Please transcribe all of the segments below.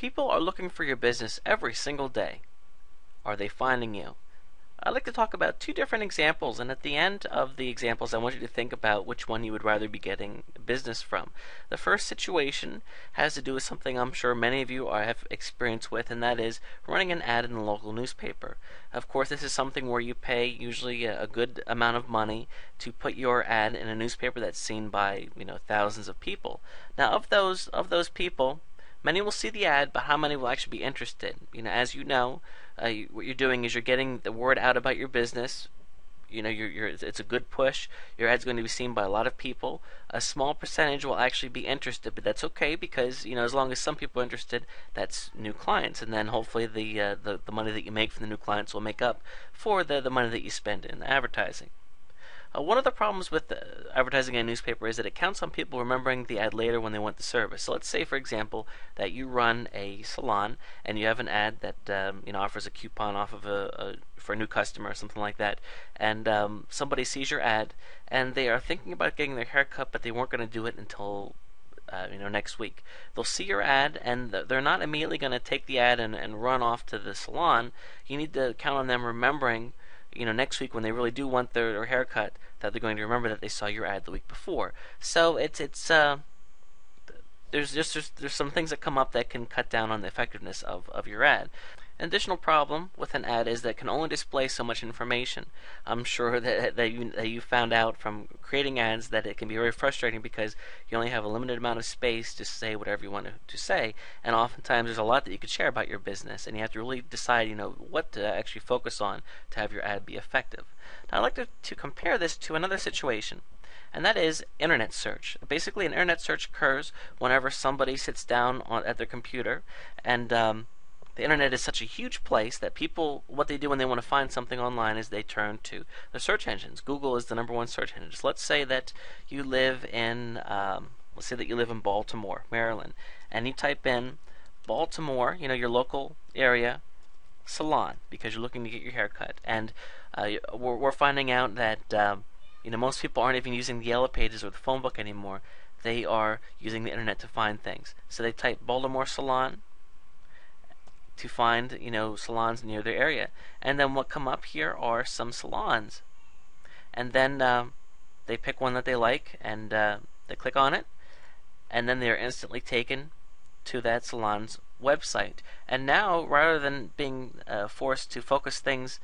People are looking for your business every single day. Are they finding you? I'd like to talk about two different examples, and at the end of the examples I want you to think about which one you would rather be getting business from. The first situation has to do with something I'm sure many of you have experience with, and that is running an ad in the local newspaper. Of course, this is something where you pay usually a good amount of money to put your ad in a newspaper that's seen by thousands of people. Now, of those people, many will see the ad, but how many will actually be interested? As you know, what you're doing is you're getting the word out about your business. It's a good push. Your ad's going to be seen by a lot of people. A small percentage will actually be interested, but that's okay because as long as some people are interested, that's new clients, and then hopefully the money that you make from the new clients will make up for the money that you spend in advertising. One of the problems with advertising in a newspaper is that it counts on people remembering the ad later when they want the service. So let's say, for example, that you run a salon and you have an ad that offers a coupon off of for a new customer or something like that, and somebody sees your ad and they are thinking about getting their hair cut, but they weren't going to do it until next week. They'll see your ad and they're not immediately going to take the ad and run off to the salon. You need to count on them remembering next week when they really do want their haircut, that they're going to remember that they saw your ad the week before. So there's some things that come up that can cut down on the effectiveness of your ad. An additional problem with an ad is that it can only display so much information. I'm sure that you found out from creating ads that it can be very frustrating because you only have a limited amount of space to say whatever you want to say, and oftentimes there's a lot that you could share about your business, and you have to really decide what to actually focus on to have your ad be effective. Now, I'd like to compare this to another situation, and that is internet search. Basically, an internet search occurs whenever somebody sits down at their computer, and the internet is such a huge place that people, what they do when they want to find something online is they turn to the search engines. Google is the number one search engine. So let's say that you live in Baltimore, Maryland, and you type in Baltimore, your local area salon, because you're looking to get your hair cut. And we're finding out that most people aren't even using the Yellow Pages or the phone book anymore. They are using the internet to find things. So they type Baltimore salon to find salons near their area, and then what come up here are some salons, and then they pick one that they like and they click on it, and then they're instantly taken to that salon's website. And now, rather than being forced to focus things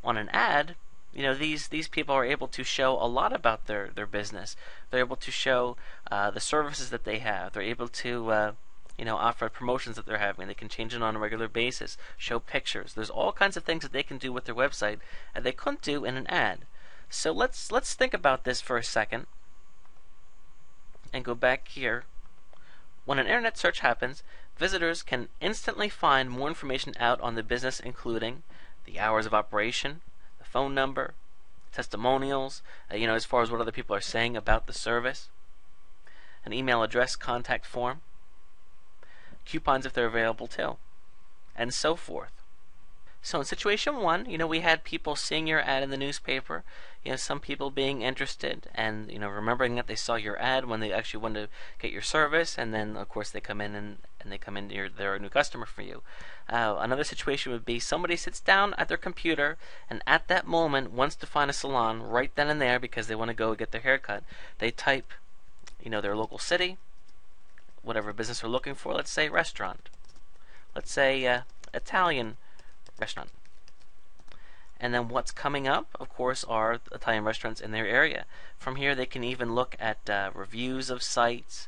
on an ad, these people are able to show a lot about their business. They're able to show the services that they have. They're able to offer promotions that they're having. They can change it on a regular basis, show pictures. There's all kinds of things that they can do with their website that they couldn't do in an ad. So let's think about this for a second and go back here. When an internet search happens, visitors can instantly find more information out on the business, including the hours of operation, the phone number, testimonials, as far as what other people are saying about the service, an email address, contact form, coupons if they're available too, and so forth. So in situation one, we had people seeing your ad in the newspaper, some people being interested and remembering that they saw your ad when they actually wanted to get your service, and then of course they come in and they're a new customer for you. Another situation would be somebody sits down at their computer and at that moment wants to find a salon right then and there because they want to go get their hair cut. They type their local city, whatever business they're looking for. Let's say restaurant. Let's say Italian restaurant. And then what's coming up, of course, are Italian restaurants in their area. From here, they can even look at reviews of sites,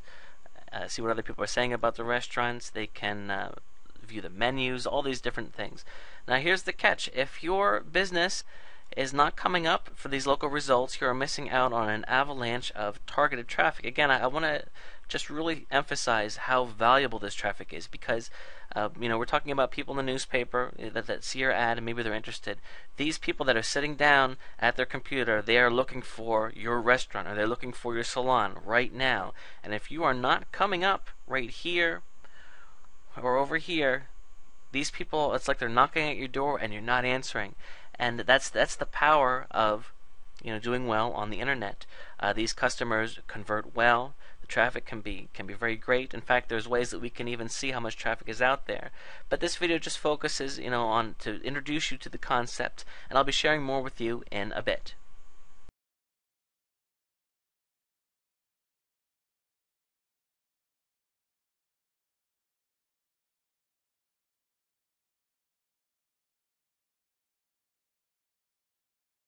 see what other people are saying about the restaurants. They can view the menus, all these different things. Now, here's the catch. If your business is not coming up for these local results, you are missing out on an avalanche of targeted traffic. Again, I want to just really emphasize how valuable this traffic is, because we're talking about people in the newspaper that see your ad and maybe they're interested. These people that are sitting down at their computer, they are looking for your restaurant or they're looking for your salon right now. And if you are not coming up right here or over here, these people, it's like they're knocking at your door and you're not answering. And that's the power of doing well on the internet. These customers convert well. The traffic can be very great. In fact, there's ways that we can even see how much traffic is out there. But this video just focuses, on to introduce you to the concept, and I'll be sharing more with you in a bit.